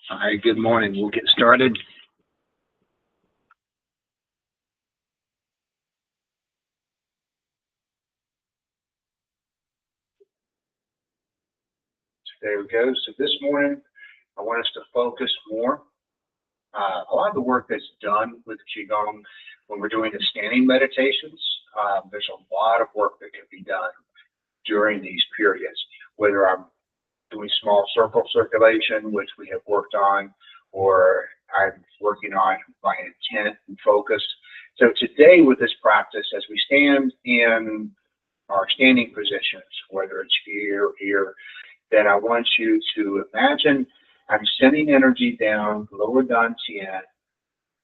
Hi, good morning. We'll get started. There we go. So this morning, I want us to focus more. A lot of the work that's done with Qigong when we're doing the standing meditations, there's a lot of work that can be done during these periods, whether I'm doing small circle circulation, which we have worked on, or I'm working on my intent and focus. So today with this practice, as we stand in our standing positions, whether it's here or here, then I want you to imagine I'm sending energy down, lower dantian,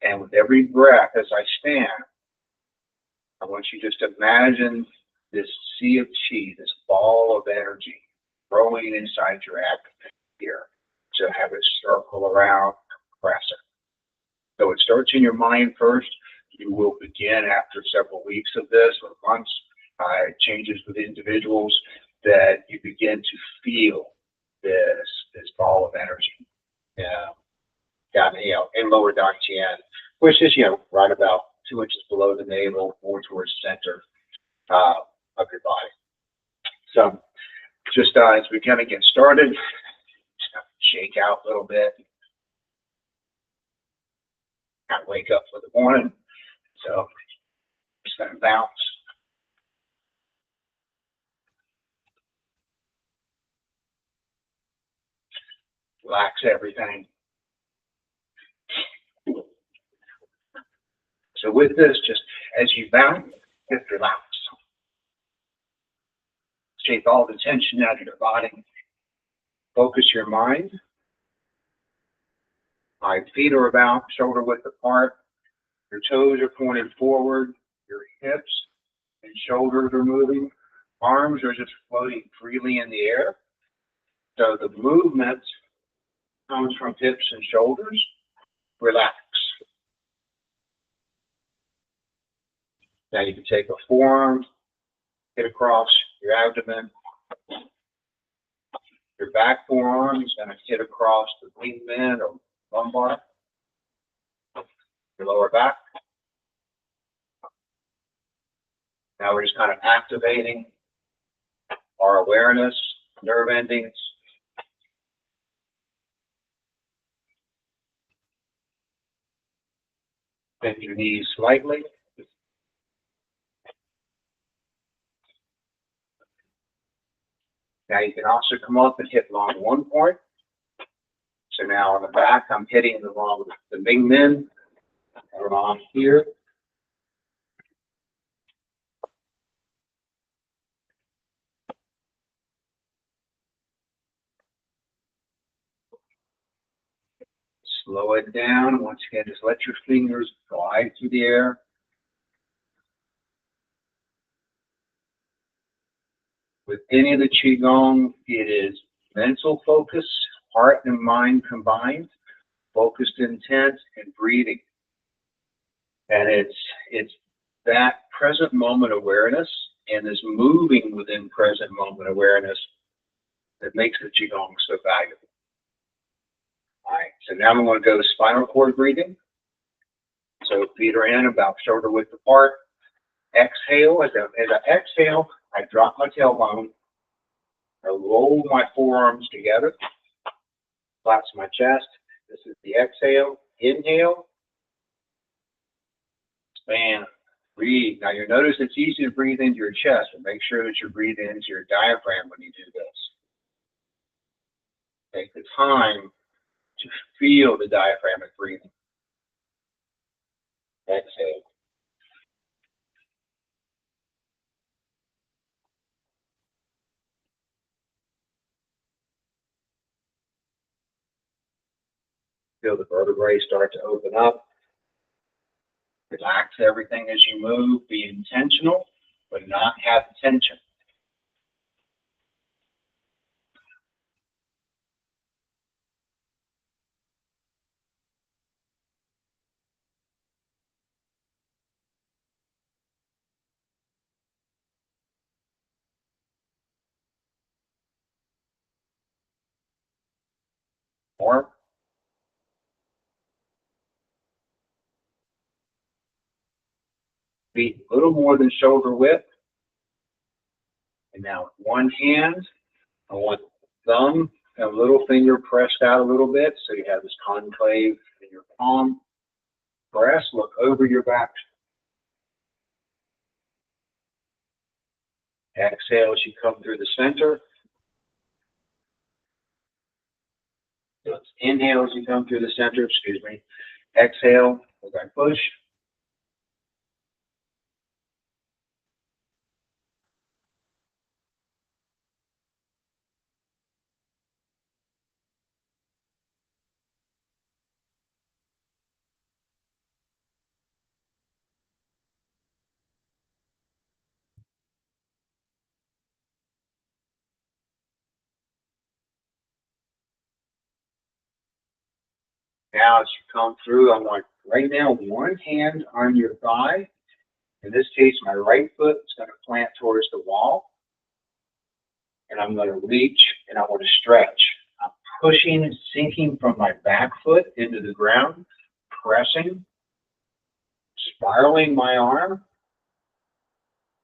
and with every breath as I stand, I want you just to imagine this sea of chi, this ball of energy growing inside your abdomen here. So have it circle around, compress it. So it starts in your mind first. You will begin after several weeks of this, or months, changes with individuals, that you begin to feel this ball of energy. Down, in lower dantian, which is, right about 2 inches below the navel, more towards center of your body. So just as we kind of get started, just shake out a little bit. Kind of wake up for the morning. So just going to bounce. Relax everything. So with this, just as you bounce, just relax. Shake all the tension out of your body. Focus your mind. My feet are about shoulder width apart. Your toes are pointed forward. Your hips and shoulders are moving. Arms are just floating freely in the air. So the movement comes from hips and shoulders. Relax. Now you can take a forearm, hit across your abdomen. Your back forearm is going to hit across the wingman or lumbar. Your lower back. Now we're just kind of activating our awareness, nerve endings. Bend your knees slightly. Now you can also come up and hit along one point. So now on the back, I'm hitting along the wingman along here. Slow it down. Once again, just let your fingers glide through the air. With any of the Qigong, it is mental focus, heart and mind combined, focused intent, and breathing. And it's that present moment awareness and this moving within present moment awareness that makes the Qigong so valuable. All right, so now I'm going to go to spinal cord breathing. So feet are in about shoulder width apart. Exhale. As I exhale, I drop my tailbone. I roll my forearms together. Collapse my chest. This is the exhale. Inhale. Expand. Breathe. Now you'll notice it's easy to breathe into your chest, but make sure that you're breathing into your diaphragm when you do this. Take the time to feel the diaphragmatic breathing. Exhale. Feel the vertebrae start to open up. Relax everything as you move. Be intentional, but not have tension. More. feet a little more than shoulder width. And now with one hand, I want thumb and little finger pressed out a little bit so you have this concave in your palm. Press, look over your back. Exhale as you come through the center. So let's inhale as you come through the center, excuse me. Exhale as I push. Now as you come through, I want right now one hand on your thigh. In this case, my right foot is going to plant towards the wall. And I'm going to reach and I want to stretch. I'm pushing and sinking from my back foot into the ground, pressing, spiraling my arm,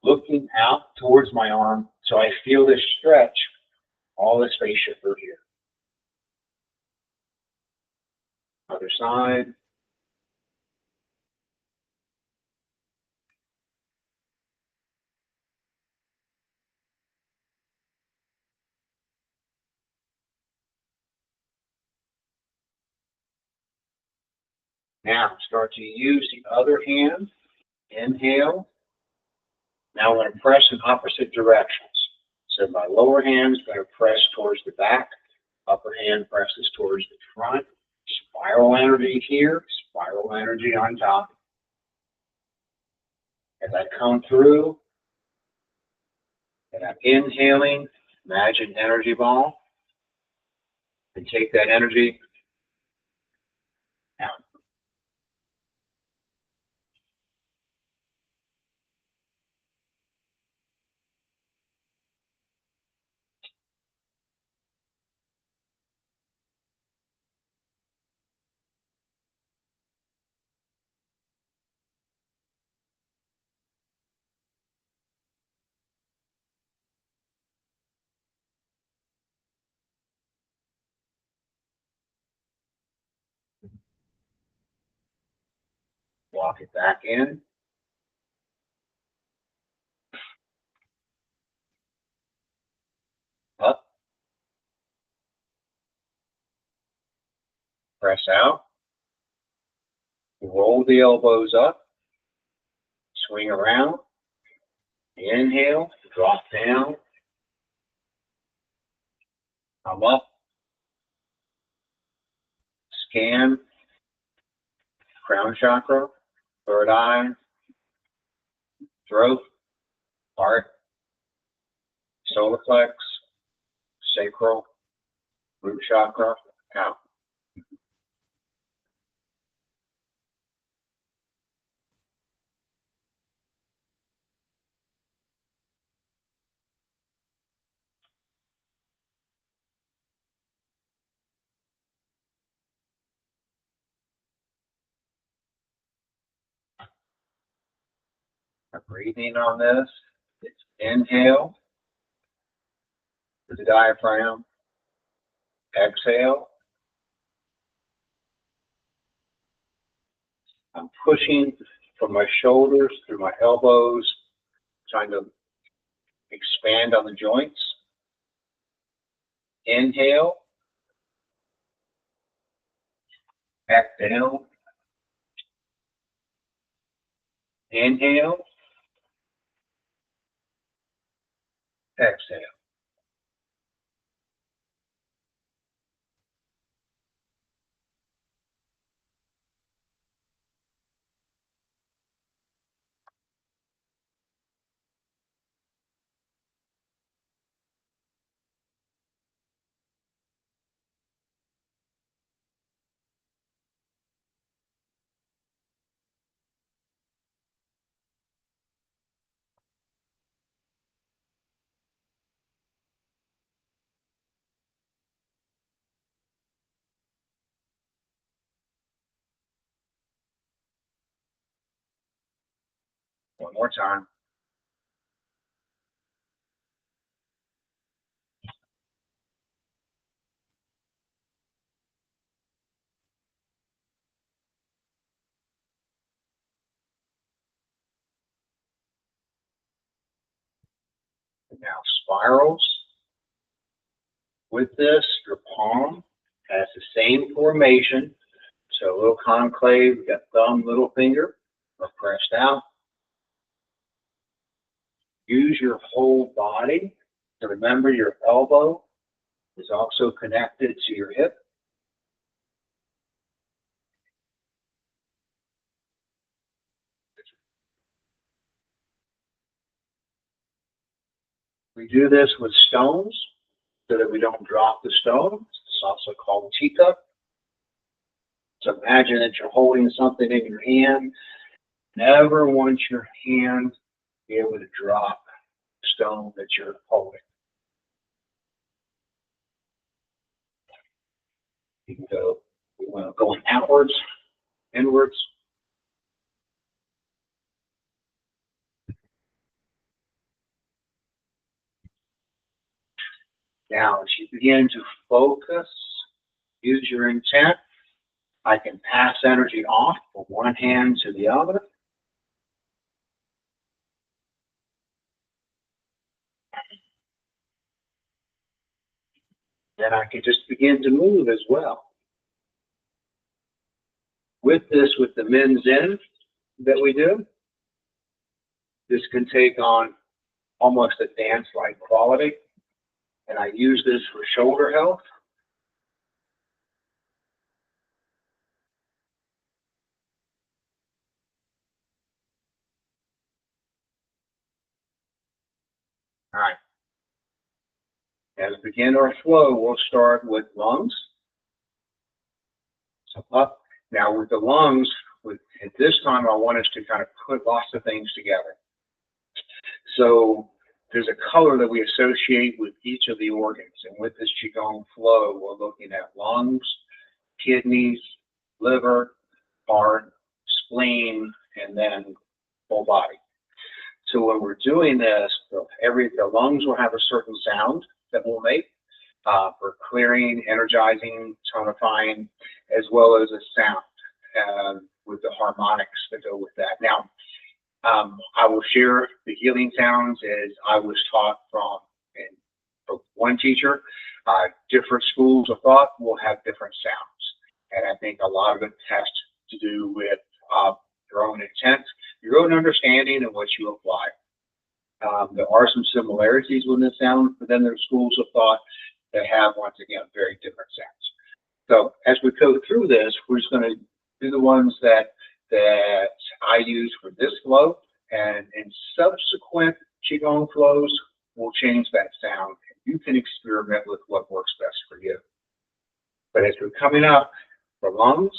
looking out towards my arm so I feel this stretch, all this fascia through here. Other side. Now start to use the other hand. Inhale. Now I'm going to press in opposite directions. So my lower hand is going to press towards the back. Upper hand presses towards the front. Spiral energy here, spiral energy on top. As I come through, and I'm inhaling, imagine energy ball, and take that energy out. Walk it back in. Up. Press out. Roll the elbows up. Swing around. Inhale. Drop down. Come up. Scan. Crown chakra. Third eye. Throat. Heart. Solar plex. Sacral. Root chakra. Out. Breathing on this. It's inhale to the diaphragm. Exhale. I'm pushing from my shoulders through my elbows, trying to expand on the joints. Inhale. Back down. Inhale. Exhale. One more time. And now spirals. With this, your palm has the same formation. So a little concave, we got thumb, little finger, are pressed out. Use your whole body. So remember, your elbow is also connected to your hip. We do this with stones so that we don't drop the stone. It's also called teacup. So imagine that you're holding something in your hand. Never want your hand to be able to drop the stone that you're holding. You can go going outwards, inwards. Now, as you begin to focus, use your intent. I can pass energy off from one hand to the other. Then I can just begin to move as well. With this, with the men's in that we do, this can take on almost a dance-like quality. And I use this for shoulder health. All right. As we begin our flow, we'll start with lungs. So up. Now with the lungs, at this time, I want us to kind of put lots of things together. So there's a color that we associate with each of the organs. And with this Qigong flow, we're looking at lungs, kidneys, liver, heart, spleen, and then whole body. So when we're doing this, the lungs will have a certain sound that we'll make for clearing, energizing, tonifying, as well as a sound with the harmonics that go with that. Now, I will share the healing sounds as I was taught from one teacher. Different schools of thought will have different sounds. And I think a lot of it has to do with your own intent, your own understanding of what you apply. There are some similarities with the sound, but then there's schools of thought that have, once again, very different sounds. So as we go through this, we're just going to do the ones that I use for this flow, and in subsequent Qigong flows, we'll change that sound. You can experiment with what works best for you. But as we're coming up for lungs,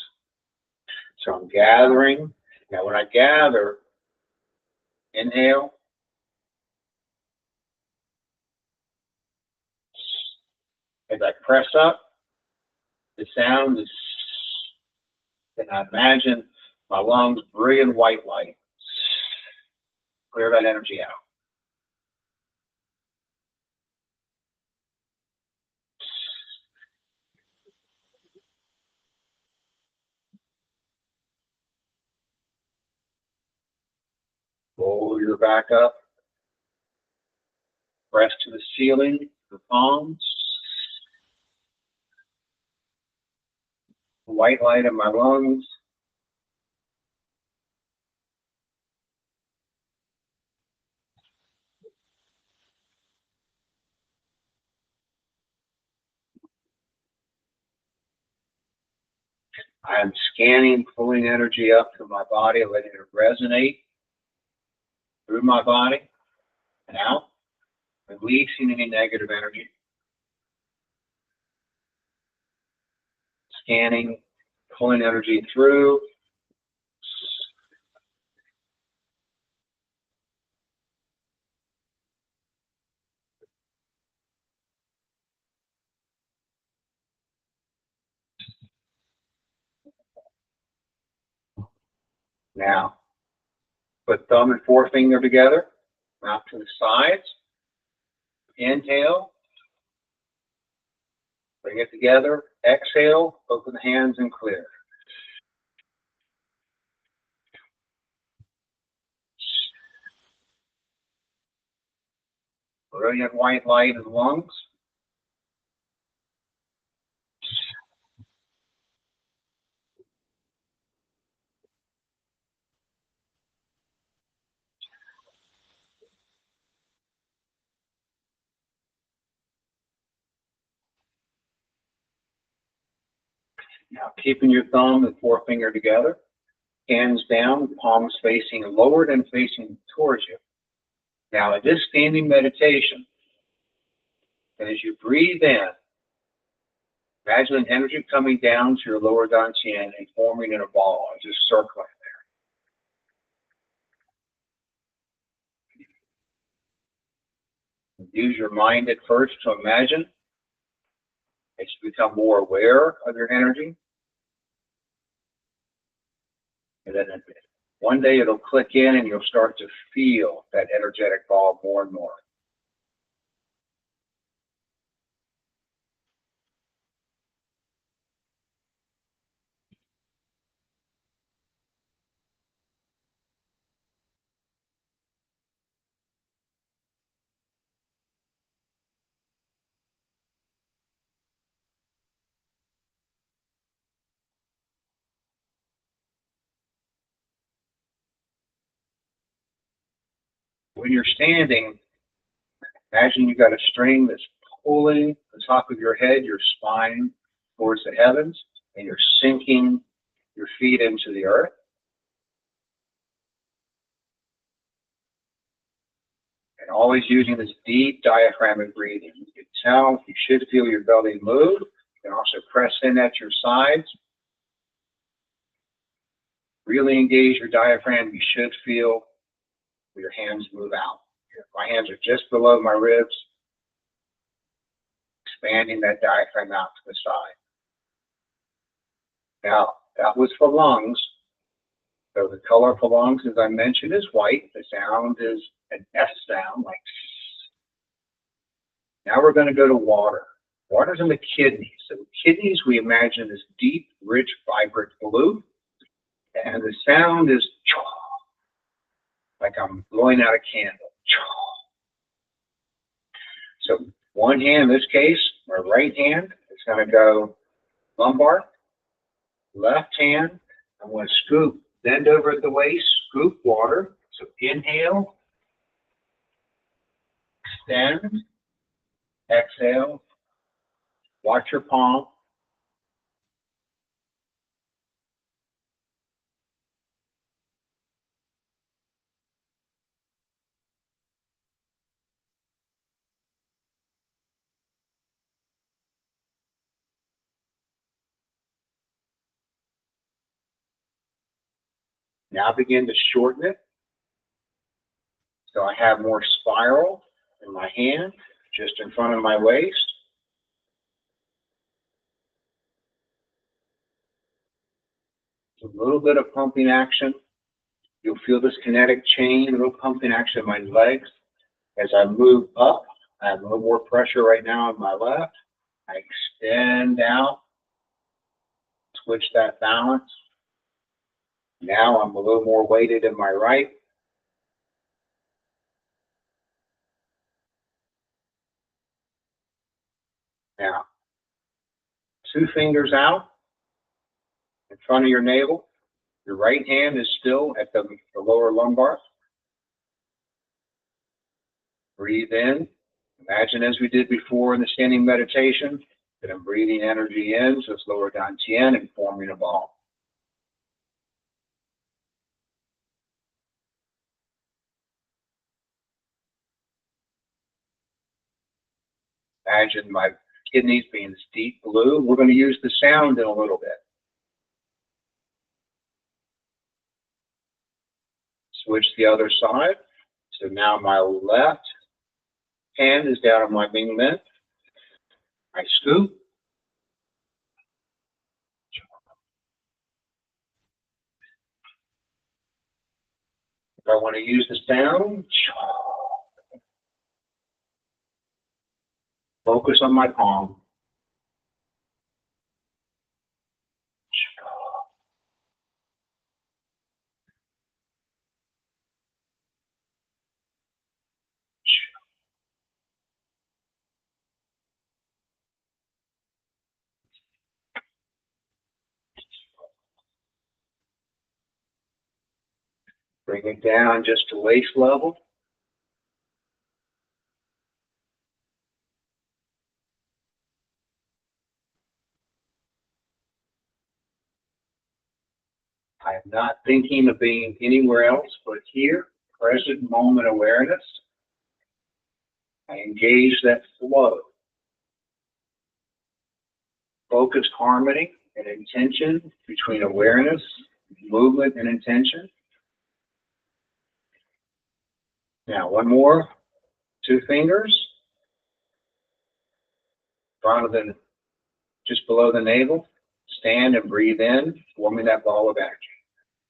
so I'm gathering. Now when I gather, inhale. As I press up, the sound is, and I imagine my lungs brilliant white light. Clear that energy out. Roll your back up. Press to the ceiling, the palms. White light in my lungs. I am scanning, pulling energy up to my body, letting it resonate through my body and out, releasing any negative energy. Scanning, pulling energy through. Now, Put thumb and forefinger together, out to the sides. Inhale. Bring it together. Exhale. Open the hands and clear. Brilliant white light in the lungs. Now, keeping your thumb and forefinger together, hands down, palms facing lowered and facing towards you. Now, in this standing meditation, as you breathe in, imagine an energy coming down to your lower dantian and forming in a ball, just circling there. Use your mind at first to imagine as you become more aware of your energy. And then one day it'll click in and you'll start to feel that energetic ball more and more. When you're standing, imagine you've got a string that's pulling the top of your head, your spine towards the heavens, and you're sinking your feet into the earth. And always using this deep diaphragmatic breathing. You can tell, you should feel your belly move. You can also press in at your sides. Really engage your diaphragm. You should feel your hands move out. My hands are just below my ribs, expanding that diaphragm out to the side. Now, that was for lungs. So the color for lungs, as I mentioned, is white. The sound is an S sound, like. Now we're going to go to water. Water's in the kidneys. So kidneys, we imagine, is deep, rich, vibrant blue. And the sound is like I'm blowing out a candle. So one hand, in this case, my right hand, is going to go lumbar. Left hand, I'm going to scoop, bend over at the waist, scoop water. So inhale, extend, exhale, watch your palm. Now begin to shorten it. So I have more spiral in my hand, just in front of my waist. A little bit of pumping action. You'll feel this kinetic chain, a little pumping action in my legs. As I move up, I have a little more pressure right now on my left. I extend out, switch that balance. Now I'm a little more weighted in my right. Now, 2 fingers out in front of your navel. Your right hand is still at the lower lumbar. Breathe in. Imagine, as we did before in the standing meditation, that I'm breathing energy in, so it's lower dantian and forming a ball. Imagine my kidneys being this deep blue. We're going to use the sound in a little bit. Switch the other side. So now my left hand is down on my wing mitt. I scoop. If I want to use the sound, focus on my palm. Bring it down just to waist level. I am not thinking of being anywhere else but here, present moment awareness. I engage that flow. Focused harmony and intention between awareness, movement, and intention. Now, one more. 2 fingers. Front of the, just below the navel. Stand and breathe in, forming that ball of energy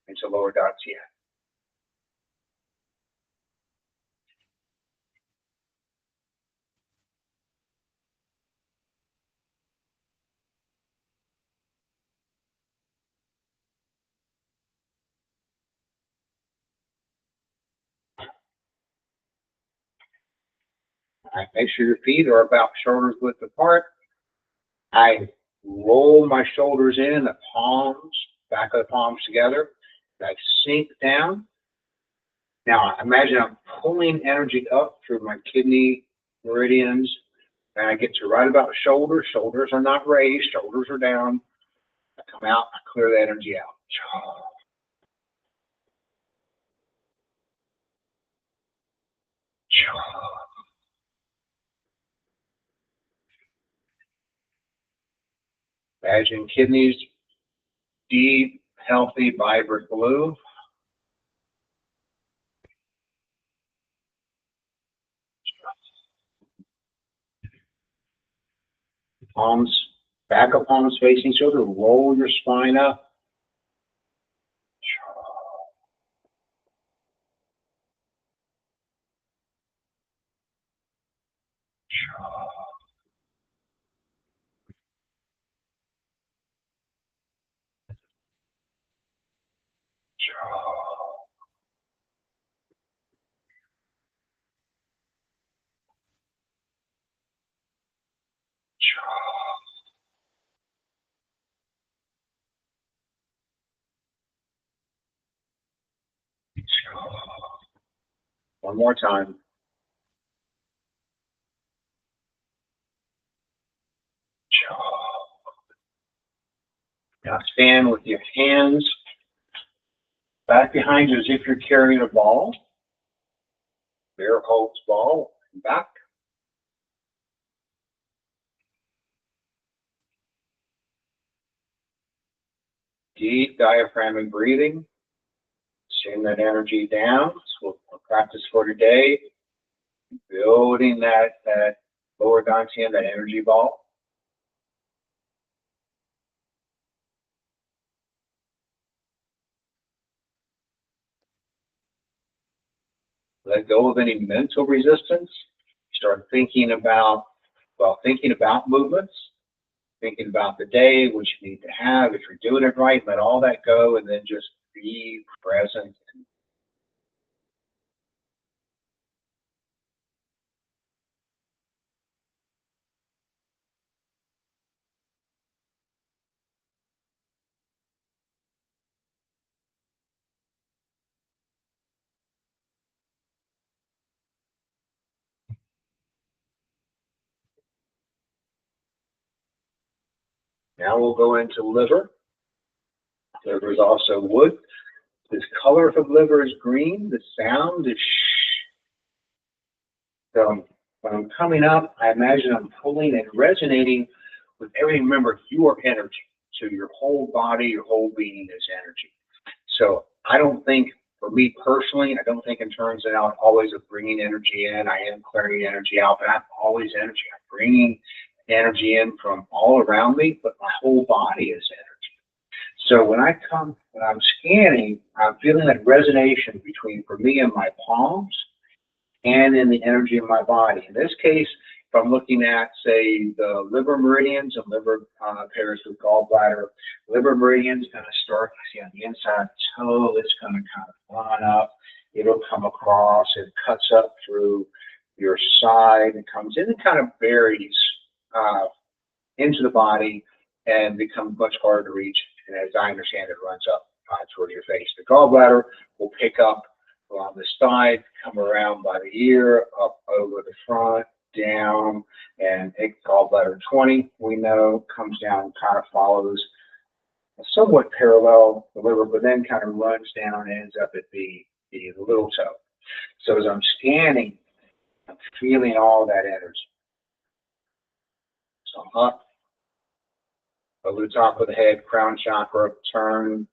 into lower dantian. All right, make sure your feet are about shoulders width apart. I roll my shoulders in, the palms, back of the palms together. I sink down. Now, imagine I'm pulling energy up through my kidney meridians, and I get to right about shoulders. Shoulders are not raised, shoulders are down. I come out, I clear the energy out. Imagine kidneys, deep, healthy, vibrant blue. Palms, back of palms facing each other. Roll your spine up. One more time. Now stand with your hands back behind you as if you're carrying a ball. Bear holds ball back. Deep diaphragmatic breathing. Send that energy down. So we'll practice for today. Building that lower dantian, that energy ball. Let go of any mental resistance. Start thinking about, movements, thinking about the day, what you need to have. If you're doing it right, let all that go and then just be present. Now we'll go into liver. Liver is also wood. This color for the liver is green. The sound is shh. So when I'm coming up, I imagine I'm pulling and resonating with everything. Remember, you are energy. So your whole body, your whole being is energy. So I don't think, for me personally, I don't think in terms of always of bringing energy in. I am clearing energy out, but I'm always energy. I'm bringing energy in from all around me, but my whole body is energy. So when I come when I'm scanning, I'm feeling that resonation between, for me, and my palms and in the energy of my body. In this case, if I'm looking at, say, the liver meridians and liver pairs with gallbladder, liver meridians going to start, see on the inside toe, it's going to kind of run up. It'll come across, it cuts up through your side, it comes in and kind of buries into the body and becomes much harder to reach. And as I understand it, runs up toward your face. The gallbladder will pick up along the side, come around by the ear, up over the front, down, and gallbladder 20, we know, comes down, kind of follows somewhat parallel the liver, but then kind of runs down and ends up at the little toe. So as I'm scanning, I'm feeling all that energy. So I'm up, over the top of the head, crown chakra, turn.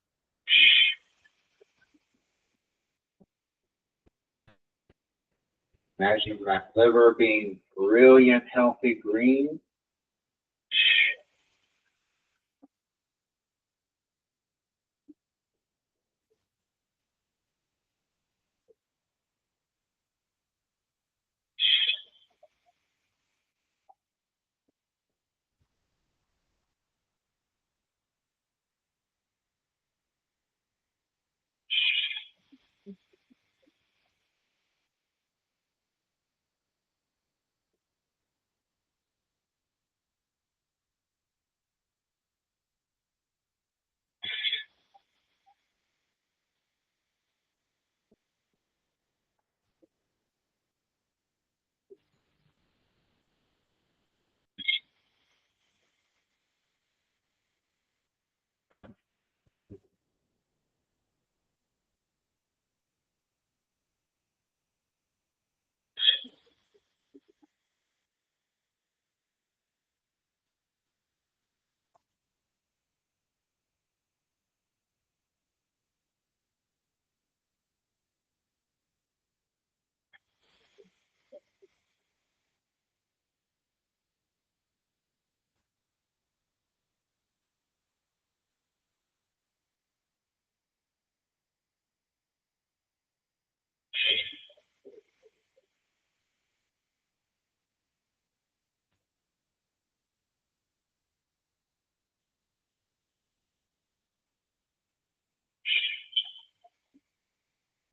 Imagine that liver being brilliant, healthy green.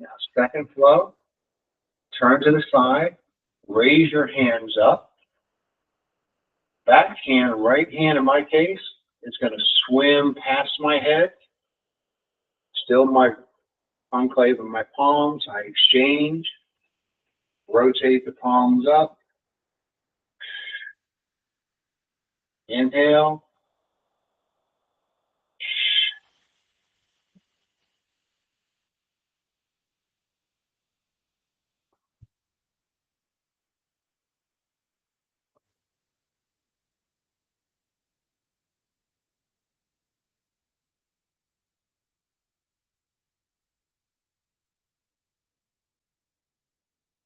Now, second flow, turn to the side, raise your hands up. Back hand, right hand in my case, is going to swim past my head. Still my conclave in my palms. I exchange, rotate the palms up. Inhale.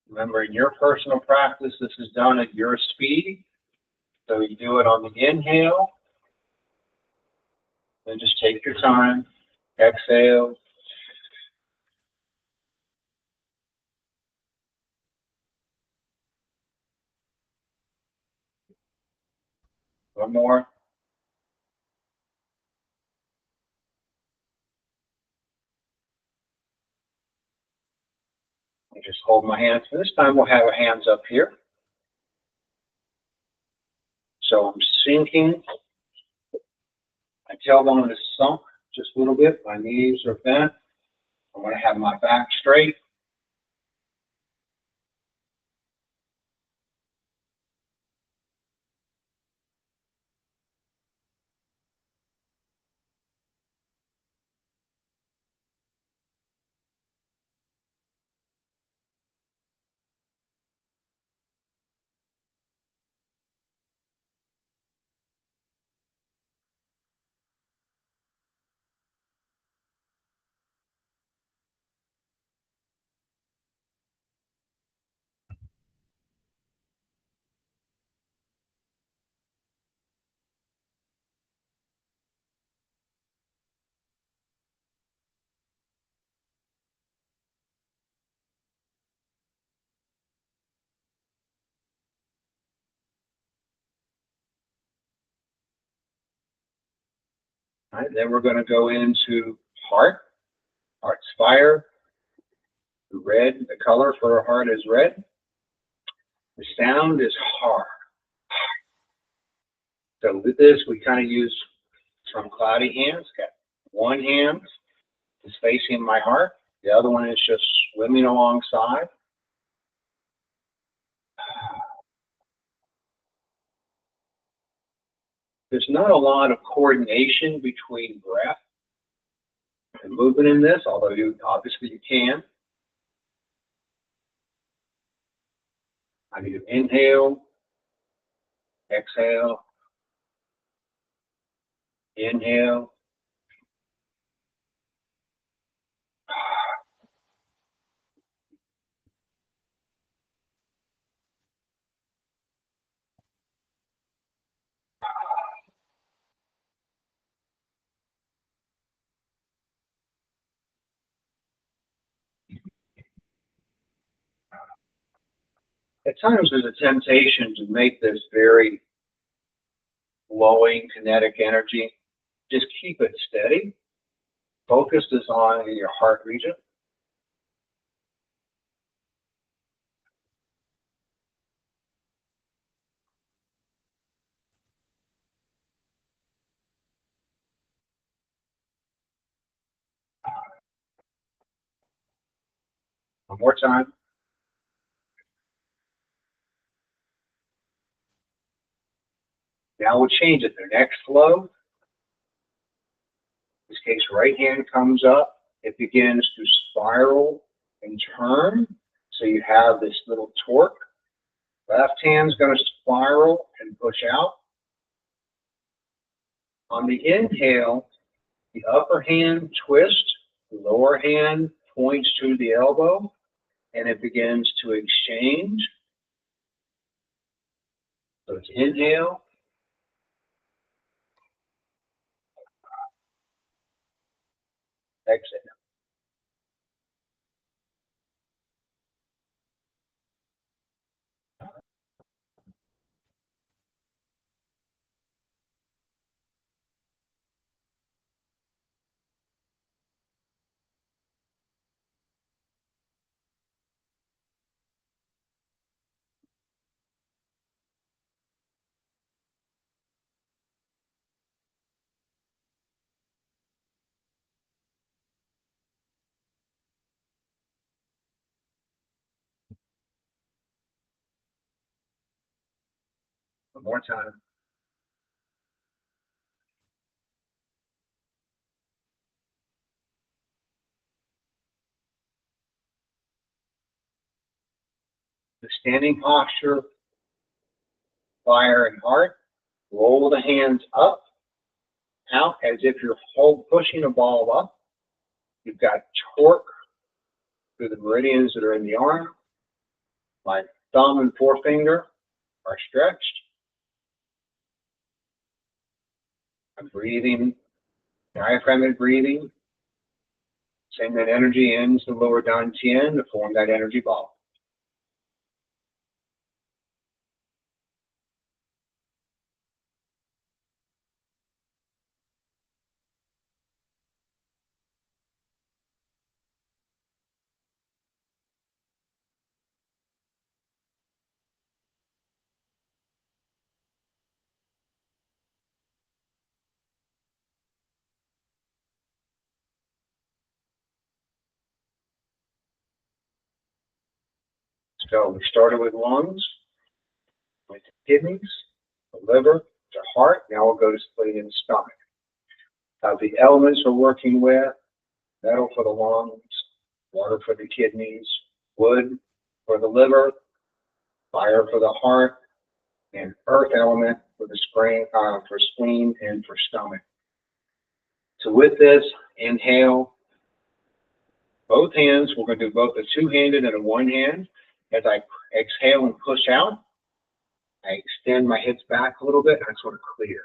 Remember, in your personal practice, this is done at your speed. So you do it on the inhale, then just take your time. Exhale. One more. I just hold my hands. This time we'll have our hands up here. So I'm sinking. My tailbone is sunk just a little bit. My knees are bent. I want to have my back straight. All right, then we're going to go into heart. Heart's fire. Red, the color for our heart is red. The sound is har. So with this, we kind of use some cloudy hands. Got one hand is facing my heart. The other one is just swimming alongside. There's not a lot of coordination between breath and movement in this, although you can. I need to inhale, exhale, inhale. At times there's a temptation to make this very flowing kinetic energy. Just keep it steady. Focus this on in your heart region. One more time. Now we'll change it. The next flow, in this case, right hand comes up. It begins to spiral and turn. So you have this little torque. Left hand's going to spiral and push out. On the inhale, the upper hand twists, the lower hand points to the elbow, and it begins to exchange. So it's inhale, exhale. One more time. The standing posture, fire and heart. Roll the hands up, out as if you're pushing a ball up. You've got torque through the meridians that are in the arm. My thumb and forefinger are stretched. I'm breathing, diaphragmatic breathing. Send that energy into the lower dantian to form that energy ball. So we started with lungs, went to kidneys, the liver, the heart. Now we'll go to spleen and stomach. The elements we're working with: metal for the lungs, water for the kidneys, wood for the liver, fire for the heart, and earth element for the spleen and for stomach. So with this, inhale, both hands. We're going to do both a two-handed and a one-hand. As I exhale and push out, I extend my hips back a little bit and I sort of clear.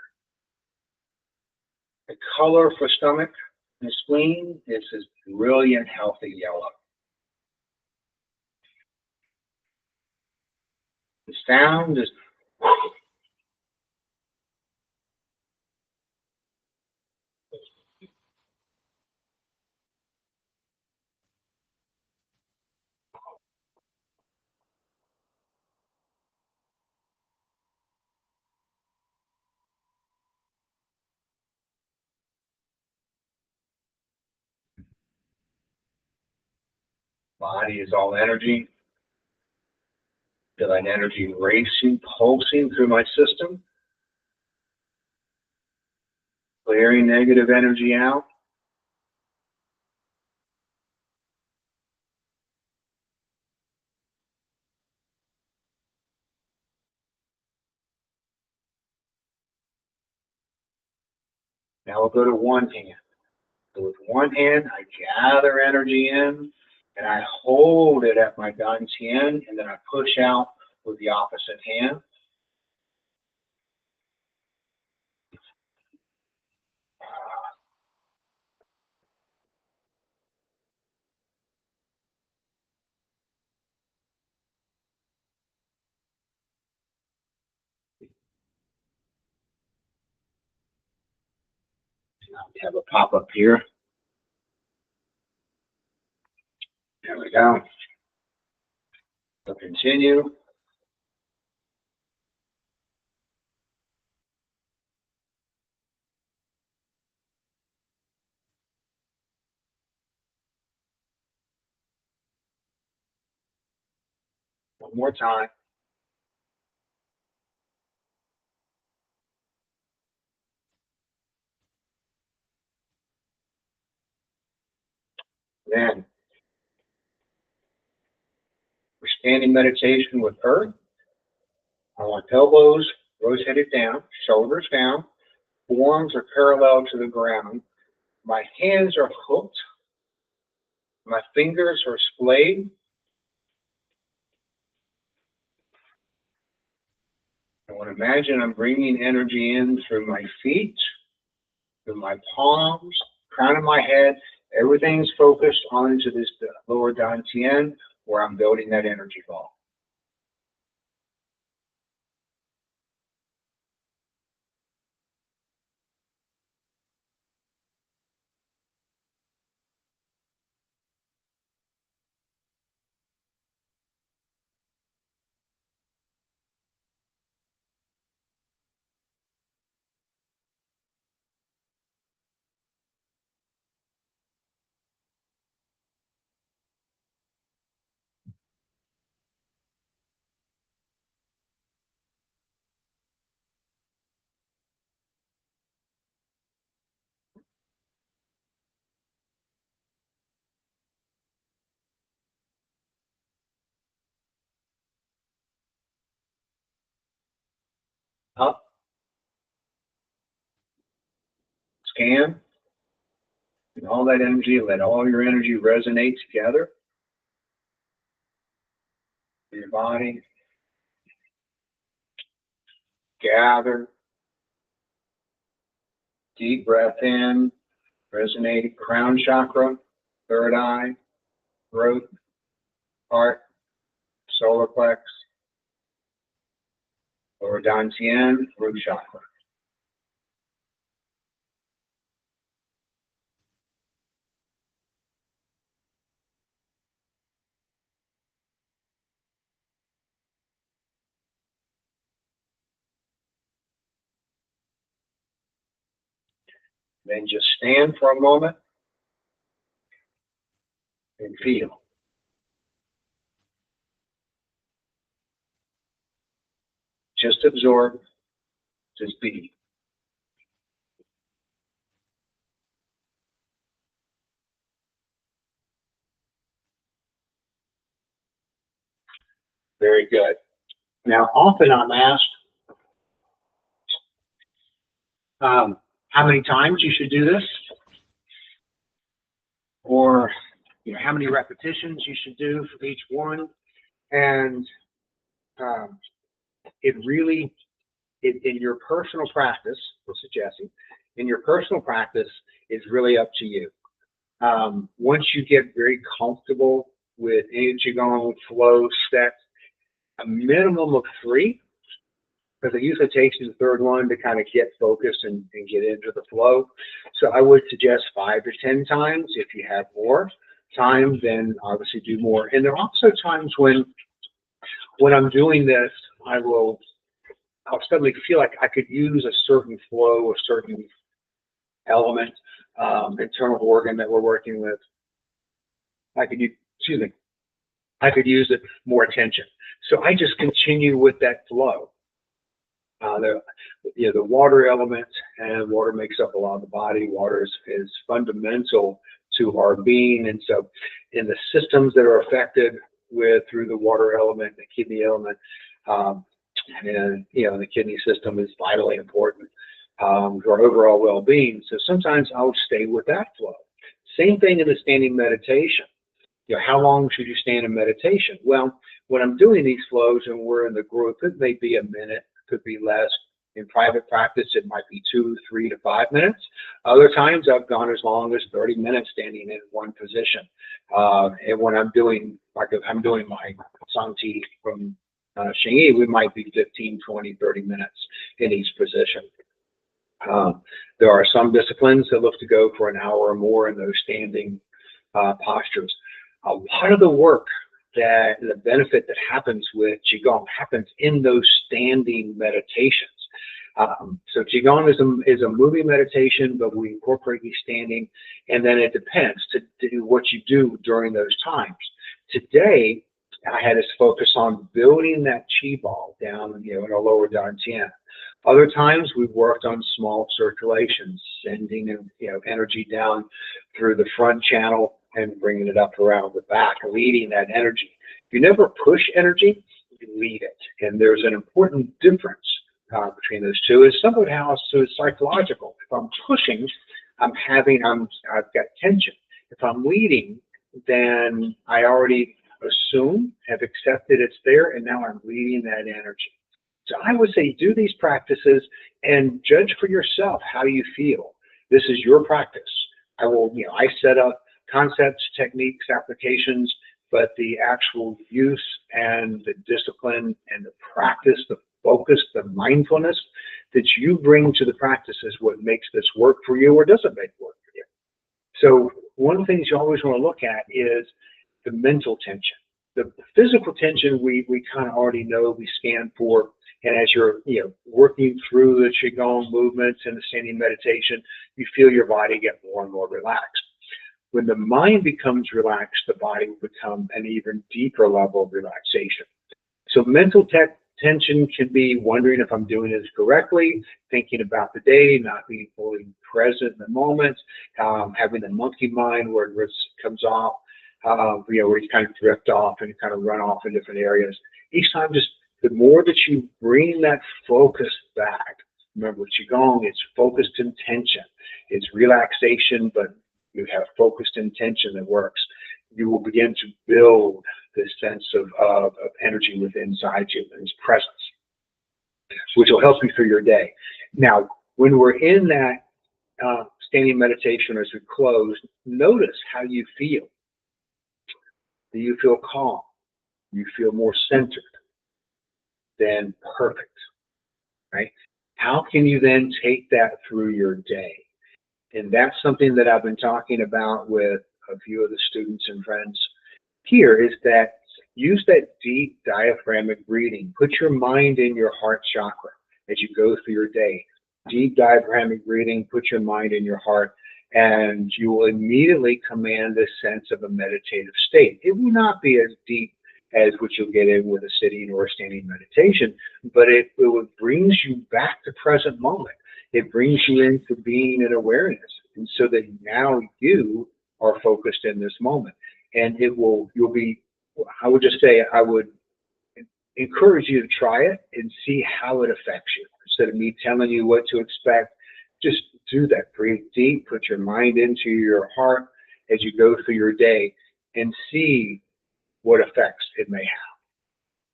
The color for stomach and spleen is this brilliant, healthy yellow. The sound is body is all energy. Feel that energy racing, pulsing through my system. Clearing negative energy out. Now we'll go to one hand. So with one hand, I gather energy in, and I hold it at my dantian, and then I push out with the opposite hand. Have a pop up here. There we go. So continue. One more time. Then we're standing meditation with earth. I want elbows rotated down, shoulders down, forearms are parallel to the ground. My hands are hooked. My fingers are splayed. I want to imagine I'm bringing energy in through my feet, through my palms, crown of my head. Everything's focused onto this lower dantian where I'm building that energy ball. Up, scan, and all that energy, let all your energy resonate together in your body. Gather, deep breath in, resonate, crown chakra, third eye, throat, heart, solar plex, lower dantian, root chakra. Then just stand for a moment and feel. Just absorb, just be. Very good. Now, often I'm asked how many times you should do this, or how many repetitions you should do for each one, and it really, in your personal practice, this is Jesse, in your personal practice, it's really up to you. Once you get very comfortable with any Qigong flow set, a minimum of 3, because it usually takes you the third one to kind of get focused and get into the flow. So I would suggest 5 to 10 times. If you have more time, then obviously do more. And there are also times when I'm doing this, I'll suddenly feel like I could use a certain flow, a certain element, internal organ that we're working with. I could use, I could use it more attention. So I just continue with that flow. The water element, and water makes up a lot of the body. Water is fundamental to our being, and so in the systems that are affected through the water element, the kidney element, and the kidney system is vitally important to our overall well-being. So sometimes I'll stay with that flow. Same thing in the standing meditation. How long should you stand in meditation? Well, when I'm doing these flows and we're in the group, it may be a minute, could be less. In private practice, it might be 2, 3 to 5 minutes. Other times I've gone as long as 30 minutes standing in one position. And when I'm doing, like if I'm doing my Sangti from Xingyi, we might be 15, 20, 30 minutes in each position. There are some disciplines that look to go for an hour or more in those standing postures. A lot of the work the benefit that happens with Qigong happens in those standing meditations. So Qigong is a moving meditation, but we incorporate these standing, and then it depends to do what you do during those times. Today, I had us focus on building that Qi ball down, in our lower dantian. Other times we worked on small circulations, sending energy down through the front channel and bringing it up around the back, leading that energy. You never push energy, you lead it. And there's an important difference between those two. Is somewhat how it's psychological. If I'm pushing, I've got tension. If I'm leading, then I already assume, have accepted it's there, and now I'm leading that energy. So I would say do these practices and judge for yourself how you feel. This is your practice. I set up concepts, techniques, applications, but the actual use and the discipline and the practice, the focus, the mindfulness that you bring to the practice is what makes this work for you or doesn't make it work for you. So one of the things you always want to look at is the mental tension. The physical tension we kind of already know, we scan for, and as you're working through the Qigong movements and the standing meditation, you feel your body get more and more relaxed. When the mind becomes relaxed, the body will become an even deeper level of relaxation. So mental tension can be wondering if I'm doing this correctly, thinking about the day, not being fully present in the moment, having the monkey mind where it comes off, where you kind of drift off and kind of run off in different areas. Each time, just the more that you bring that focus back, remember with Qigong, it's focused intention. It's relaxation, but you have focused intention that works. You will begin to build this sense of energy within inside you, and its presence, which will help you through your day. Now, when we're in that standing meditation as we close, notice how you feel. Do you feel calm? Do you feel more centered? Then perfect, right? How can you then take that through your day? And that's something that I've been talking about with a few of the students and friends here, is that use that deep diaphragmatic breathing. Put your mind in your heart chakra as you go through your day. Deep diaphragmatic breathing, put your mind in your heart, and you will immediately command this sense of a meditative state. It will not be as deep as what you'll get in with a sitting or a standing meditation, but it brings you back to present moment. It brings you into being and awareness, and so that now you are focused in this moment. And you'll be, I would just say, I would encourage you to try it and see how it affects you. Instead of me telling you what to expect, just do that. Breathe deep, put your mind into your heart as you go through your day, and see what effects it may have.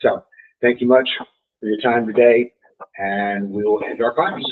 So thank you much for your time today, and we will end our class.